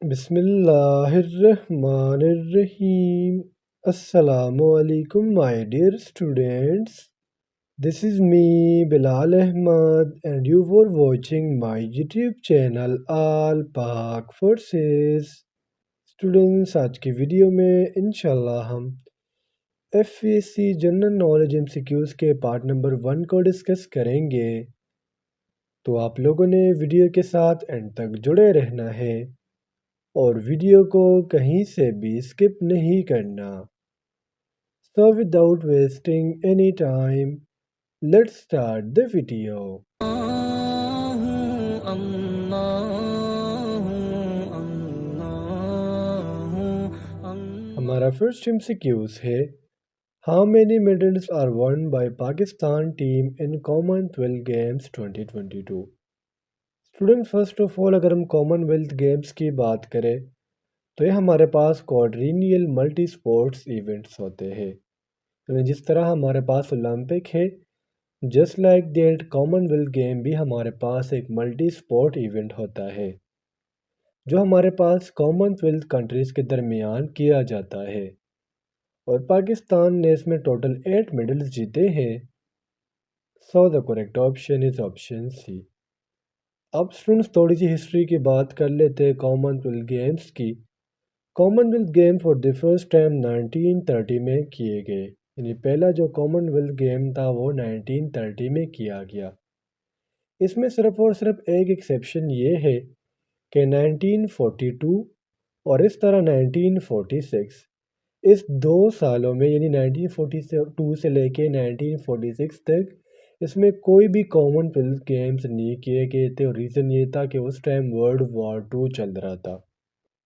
بسم اللہ الرحمن الرحیم. السلام علیکم my dear students. This is me Bilal Ahmad and you were watching my YouTube channel All Pak Forces. Students, آج کی ویڈیو میں انشاءاللہ ہم FPSC جنرل نالج MCQs کے پارٹ نمبر 1 کو ڈسکس کریں گے. تو آپ لوگوں نے ویڈیو کے ساتھ اینڈ تک جڑے رہنا ہے اور ویڈیو کو کہیں سے بھی اسکپ نہیں کرنا. So without wasting any time, let's start the video. ہمارا فرسٹ MCQs ہے How many medals are won by Pakistan team in Commonwealth Games 2022? Student first of all اگر ہم کامن ویلتھ گیمز کی بات کریں تو یہ ہمارے پاس کوڈرینیل ملٹی سپورٹس ایونٹس ہوتے ہیں. جس طرح ہمارے پاس اولمپک ہے just like that common wealth game بھی ہمارے پاس ایک ملٹی سپورٹ ایونٹ ہوتا ہے جو ہمارے پاس کامن ویلتھ کنٹریز کے درمیان کیا جاتا ہے اور پاکستان نے اس میں ٹوٹل 8 میڈلز جیتے ہیں. So the correct option is option C. اب اسٹوڈنٹس تھوڑی سی ہسٹری کی بات کر لیتے ہیں کامن ویلتھ گیمز کی. Common wealth game for the first time 1930 میں کیے گئے، یعنی پہلا جو کامن ویلتھ گیم تھا وہ 1930 میں کیا گیا. اس میں صرف اور صرف ایک ایکسیپشن یہ ہے کہ 1942 اور اس طرح 1946 اس 2 سالوں میں یعنی 1942 سے لے کے 1946 تک اس میں کوئی بھی کامن ویلتھ گیمز نہیں کیے گئے تھے اور ریزن یہ تھا کہ اس ٹائم ورلڈ وار 2 چل رہا تھا.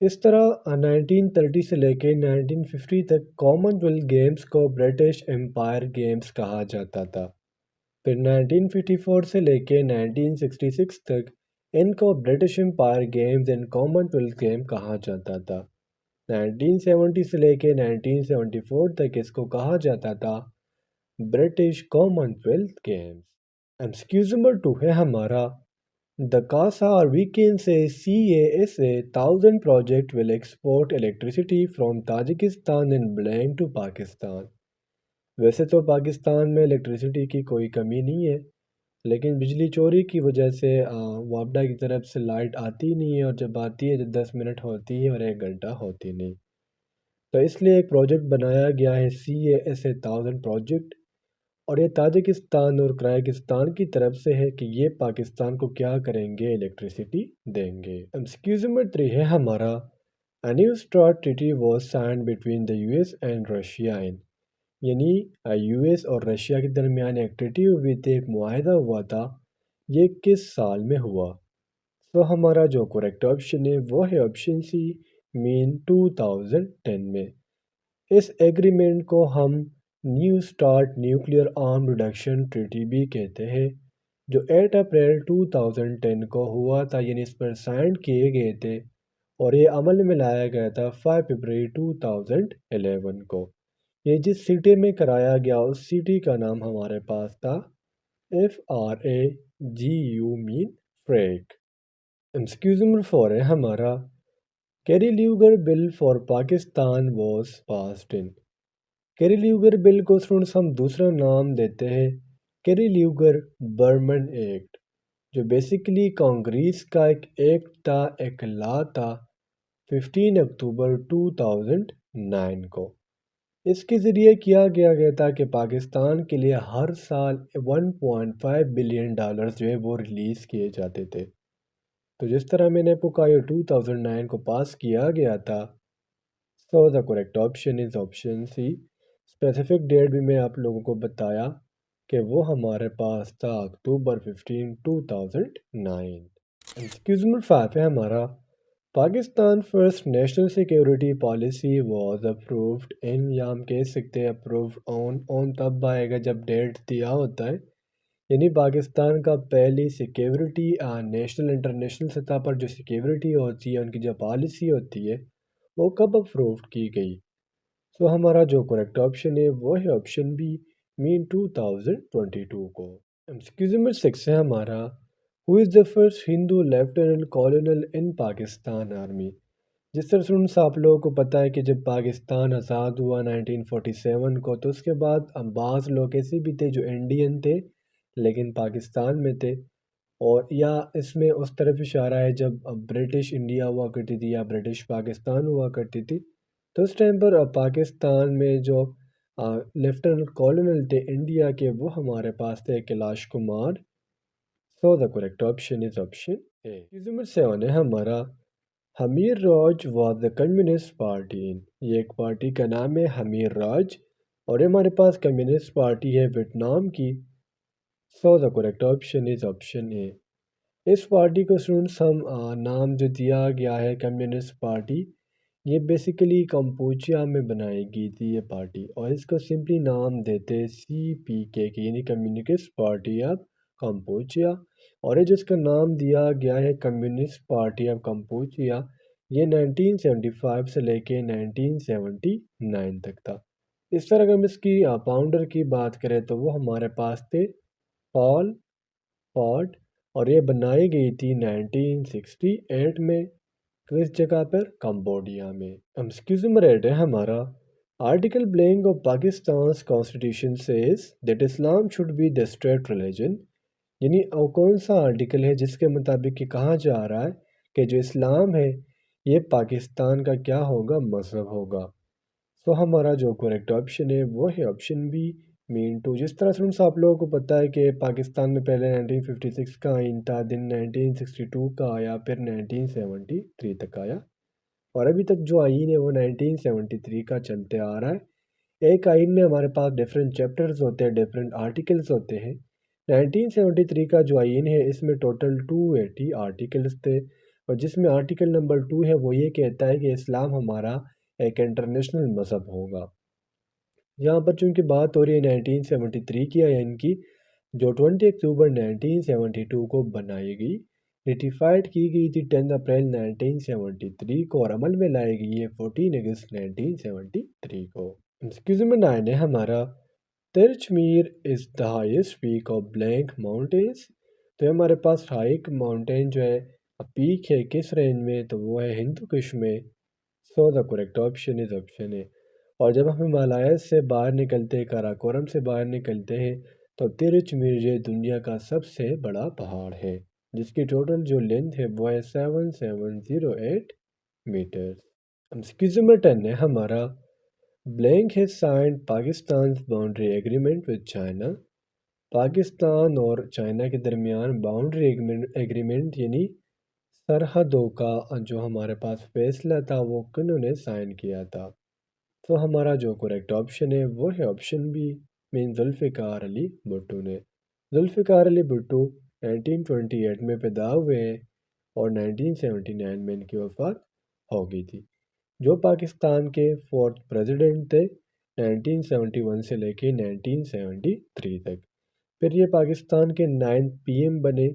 اس طرح 1930 سے لے کے 1950 تک کامن ویلتھ گیمز کو برٹش امپائر گیمز کہا جاتا تھا. پھر 1954 سے لے کے 1966 تک ان کو British umpire games and common wealth game کہا جاتا تھا. 1970 سے لے کے 1974 تک اس کو کہا جاتا تھا British Commonwealth Games. Excuse number 2 ہے ہمارا The CASA, or we can say CASA 1000 project will export electricity from Tajikistan and belong to Pakistan. ویسے تو پاکستان میں الیکٹریسٹی کی کوئی کمی نہیں ہے لیکن بجلی چوری کی وجہ سے وابڈا کی طرف سے لائٹ آتی نہیں ہے اور جب آتی ہے تو 10 منٹ ہوتی ہے اور 1 گھنٹہ ہوتی نہیں. تو اس لیے ایک پروجیکٹ بنایا گیا ہے CASA 1000 پروجیکٹ اور یہ تاجکستان اور قرائقستان کی طرف سے ہے کہ یہ پاکستان کو کیا کریں گے، الیکٹریسٹی دیں گے. ایمسکیوز نمبر 3 ہے ہمارا A new START treaty was signed between the US and Russia in، یعنی US اور رشیا کے درمیان ایک ٹریٹی ہوئی تھی، ایک معاہدہ ہوا تھا. یہ کس سال میں ہوا؟ تو ہمارا جو کریکٹ آپشن ہے وہ ہے آپشن سی مین 2010 میں. اس ایگریمنٹ کو ہم نیو سٹارٹ نیوکلیئر آرم ریڈکشن ٹریٹی بھی کہتے ہیں جو 8 اپریل 2010 کو ہوا تھا، یعنی اس پر سائن کیے گئے تھے اور یہ عمل میں لایا گیا تھا 5 فروری 2011 کو. یہ جس سٹی میں کرایا گیا اس سٹی کا نام ہمارے پاس تھا FRAGU مین فریگ. ایمسکیوز نمبر 4 ہے ہمارا Kerry Lugar bill for Pakistan was passed in. Kerry Lugar bill کو اسٹوڈنٹس ہم دوسرا نام دیتے ہیں کیری لیوگر برمن ایکٹ، جو بیسیکلی کانگریس کا ایک ایکٹ تھا، ایک لا تھا 15 اکتوبر 2009 کو. اس کے ذریعے کیا گیا تھا کہ پاکستان کے لیے ہر سال 1.5 بلین ڈالرز جو ہے وہ ریلیز کیے جاتے تھے. تو جس طرح میں نے آپ کو کہا یہ 2009 کو پاس کیا گیا تھا. So the correct option is option C. Specific date بھی میں آپ لوگوں کو بتایا کہ وہ ہمارے پاس تھا اکتوبر 15 2009. ایکسکیوز نمبر 5 ہے ہمارا Pakistan first national security policy was approved in, یا ہم کہہ سکتے ہیں اپرووڈ آن تب آئے گا جب ڈیٹ دیا ہوتا ہے، یعنی پاکستان کا پہلی سیکیورٹی نیشنل انٹرنیشنل سطح پر جو سیکیورٹی ہوتی ہے ان کی جو پالیسی ہوتی ہے وہ کب اپرووڈ کی گئی. سو ہمارا جو کریکٹ آپشن ہے وہ ہے آپشن بی مین 2022 کو. ایکسکیوز نمبر 6 ہے ہمارا who is the first Hindu lieutenant colonel in Pakistan army. جس طرح اسٹوڈنٹس آپ لوگوں کو پتہ ہے کہ جب پاکستان آزاد ہوا 1947 کو، تو اس کے بعد بعض لوگ ایسے بھی تھے جو انڈین تھے لیکن پاکستان میں تھے، اور یا اس میں اس طرف اشارہ ہے جب برٹش انڈیا ہوا کرتی تھی یا برٹش پاکستان ہوا کرتی تھی، تو اس ٹائم پر پاکستان میں جو لیفٹیننٹ کولونل تھے انڈیا کے، وہ ہمارے پاس تھے Kailash Kumar. So the correct option is option A. Number 7 ہے ہمارا Khmer Rouge was the communist party. یہ ایک پارٹی کا نام ہے حمیر راج، اور یہ ہمارے پاس کمیونسٹ پارٹی ہے ویتنام کی. So the correct option is option A. اس پارٹی کو اسٹوڈنٹس ہم نام جو دیا گیا ہے کمیونسٹ پارٹی، یہ بیسیکلی کمپوچیا میں بنائی گئی تھی یہ پارٹی، اور اس کو سمپلی نام دیتے CPK کے، یعنی کمیونسٹ پارٹی آف کمپوچیا. اور یہ جس کا نام دیا گیا ہے کمیونسٹ پارٹی آف کمپوچیا، یہ 1975 سے لے کے 1979 تک تھا. اس طرح اگر ہم اس کی فاؤنڈر کی بات کریں تو وہ ہمارے پاس تھے پال پاٹ، اور یہ بنائی گئی تھی 1968 میں. کس جگہ پر؟ کمبوڈیا میں. ایکسکیوز نمبر 8 ہے ہمارا article blank of Pakistan's constitution says that Islam should be the state religion. یعنی وہ کون سا آرٹیکل ہے جس کے مطابق یہ کہا جا رہا ہے کہ جو اسلام ہے یہ پاکستان کا کیا ہوگا؟ مذہب ہوگا. سو ہمارا جو کریکٹ آپشن ہے وہ ہے آپشن بی مین ٹو. جس طرح سے آپ لوگوں کو پتہ ہے کہ پاکستان میں پہلے 1956 کا آئین تھا، دن 1962 کا آیا، پھر 1973 تک آیا، اور ابھی تک جو آئین ہے وہ 1973 کا چلتے آ رہا ہے. ایک آئین میں ہمارے پاس ڈیفرنٹ چیپٹرز ہوتے ہیں، ڈیفرنٹ آرٹیکلز ہوتے ہیں. 1973 کا جو آئین ہے اس میں ٹوٹل 280 آرٹیکلز تھے، اور جس میں آرٹیکل نمبر 2 ہے وہ یہ کہتا ہے کہ اسلام ہمارا ایک انٹرنیشنل مذہب ہوگا. یہاں پر چونکہ بات ہو رہی ہے 1973 کی آئین کی، جو 20 اکتوبر 1972 کو بنائی گئی، ریٹیفائڈ کی گئی تھی 10 اپریل 1973 کو، اور عمل میں لائی گئی ہے 14 اگست 1973 کو. ایکسکیوز میں 9 ہے ہمارا Tirichmir is the highest peak of blank mountains. تو ہمارے پاس ہائیک ماؤنٹین جو ہے پیک ہے کس رینج میں؟ تو وہ ہے ہندو کش میں. So the correct option is option ہے. اور جب ہم ہمالیہ سے باہر نکلتے ہیں، کاراکورم سے باہر نکلتے ہیں، تو ترچمیر یہ دنیا کا سب سے بڑا پہاڑ ہے، جس کی ٹوٹل جو لینتھ ہے وہ ہے 7708 میٹر. ایکسکیوز نمبر 10 ہے ہمارا بلینک ہے signed Pakistan boundary agreement with China. Pakistan اور چائنا کے درمیان باؤنڈری ایگریمنٹ یعنی سرحدوں کا جو ہمارے پاس فیصلہ تھا وہ کنہوں نے سائن کیا تھا؟ تو ہمارا جو کریکٹ آپشن ہے وہ ہے آپشن بی مین ذوالفقار علی بھٹو نے. ذوالفقار علی بھٹو 1928 میں پیدا ہوئے ہیں، اور 1979 میں ان کی وفات ہو گئی تھی، جو پاکستان کے 4تھ پریزیڈنٹ تھے 1971 سے لے کے 1973 تک. پھر یہ پاکستان کے 9th PM بنے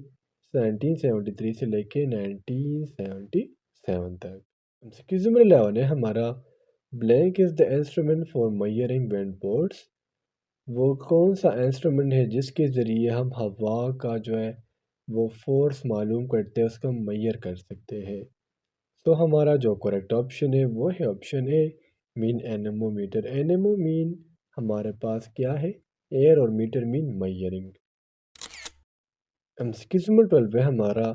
1973 سے لے کے 1977 تک. ایکسکیوز نمبر 11 ہے ہمارا blank is the instrument for measuring wind force. وہ کون سا انسٹرومنٹ ہے جس کے ذریعے ہم ہوا کا جو ہے وہ فورس معلوم کرتے ہیں، اس کو میئر کر سکتے ہیں؟ تو ہمارا جو کریکٹ آپشن ہے وہ ہے آپشن اے مین اینمو میٹر. اینمو مین ہمارے پاس کیا ہے؟ ایئر، اور میٹر مین میئرنگ. ایکسکیوز نمبر 12 ہے ہمارا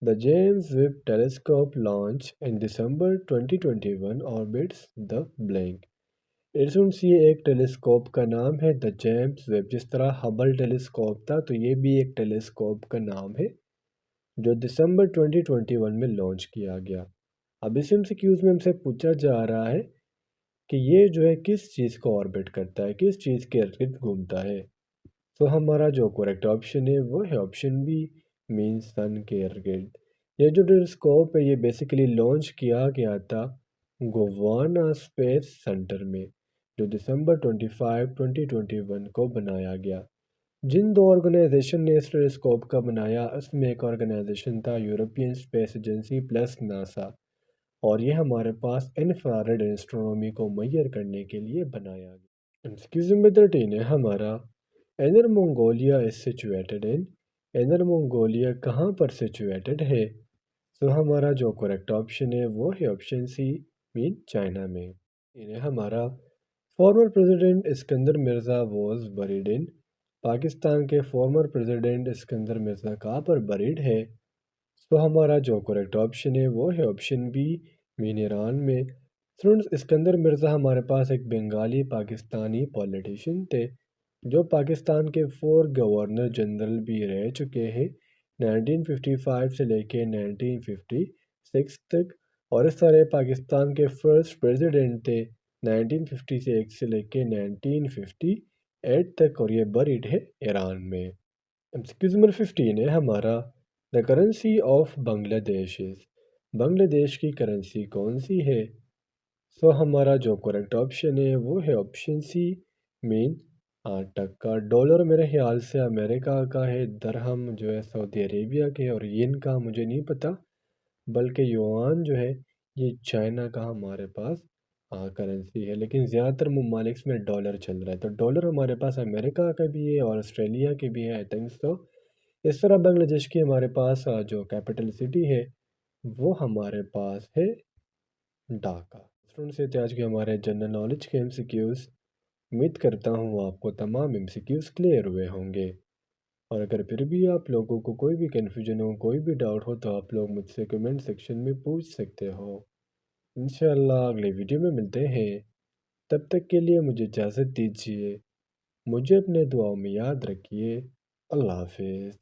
the James Webb telescope launch in December 2021 orbits the blank. یہ ایک ٹیلیسکوپ کا نام ہے دا جیمز ویب. جس طرح ہبل ٹیلیسکوپ تھا تو یہ بھی ایک ٹیلیسکوپ کا نام ہے جو دسمبر 2021 میں لانچ کیا گیا. اب اس MCQs میں ہم سے پوچھا جا رہا ہے کہ یہ جو ہے کس چیز کو آربٹ کرتا ہے، کس چیز کے ارد گرد گھومتا ہے؟ تو ہمارا جو کریکٹ آپشن ہے وہ ہے آپشن بی مین سن کے ارد گرد. یہ جو ٹیلیسکوپ ہے یہ بیسیکلی لانچ کیا گیا تھا گوانا اسپیس سینٹر میں، جو دسمبر 25 2021 کو بنایا گیا. جن دو آرگنائزیشن نے اس ٹیلیسکوپ کا بنایا، اس میں ایک آرگنائزیشن تھا European space agency plus NASA, اور یہ ہمارے پاس انفرارڈ اسٹرونومی کو میئر کرنے کے لیے بنایا گیا. ایکسکیوز نمبر 13 ہے ہمارا انر منگولیا از سچویٹڈ ان. انر منگولیا کہاں پر سچویٹڈ ہے؟ سو ہمارا جو کریکٹ آپشن ہے وہ ہے آپشن سی مین چائنا میں. انہیں ہمارا former president Iskander Mirza was bred in Pakistan کے فارمر پریزیڈنٹ اسکندر مرزا کہاں پر بریڈ ہے؟ تو ہمارا جو کریکٹ آپشن ہے وہ ہے آپشن بی مین ایران میں. اسٹوڈنٹس اسکندر مرزا ہمارے پاس ایک بنگالی پاکستانی پولیٹیشین تھے جو پاکستان کے 4 گورنر جنرل بھی رہ چکے ہیں 1955 سے لے کے 1956 تک، اور اس طرح پاکستان کے فرسٹ پریزیڈنٹ تھے 1956 سے لے کے 1958 تک، اور یہ بریڈ ہے ایران میں. ایکسکیوز نمبر 15 ہے ہمارا دا کرنسی آف بنگلہ دیش از. بنگلہ دیش کی کرنسی کون سی ہے؟ سو ہمارا جو کریکٹ آپشن ہے وہ ہے آپشن سی مین 8 ٹکا. ڈالر میرے خیال سے امریکہ کا ہے، درہم جو ہے سعودی عربیہ کے، اور ین کا مجھے نہیں پتہ، بلکہ یوان جو ہے یہ چائنا کا ہمارے پاس کرنسی ہے. لیکن زیادہ تر ممالک میں ڈالر چل رہا ہے، تو ڈالر ہمارے پاس امریکہ کا بھی ہے اور آسٹریلیا کے بھی ہے آئی تھنک سو. اس طرح بنگلہ دیش کی ہمارے پاس جو کیپٹل سٹی ہے وہ ہمارے پاس ہے ڈھاکہ. اسٹوڈنٹس سے آج کے ہمارے جنرل نالج کے MCQs، امید کرتا ہوں آپ کو تمام MCQs کلیئر ہوئے ہوں گے. اور اگر پھر بھی آپ لوگوں کو کوئی بھی کنفیوژن ہو، کوئی بھی ڈاؤٹ ہو، تو آپ لوگ مجھ سے کمنٹ سیکشن میں پوچھ سکتے ہو. انشاءاللہ اگلے ویڈیو میں ملتے ہیں، تب تک کے لیے مجھے اجازت دیجیے. مجھے اپنے دعاؤں میں یاد رکھیے. اللہ حافظ.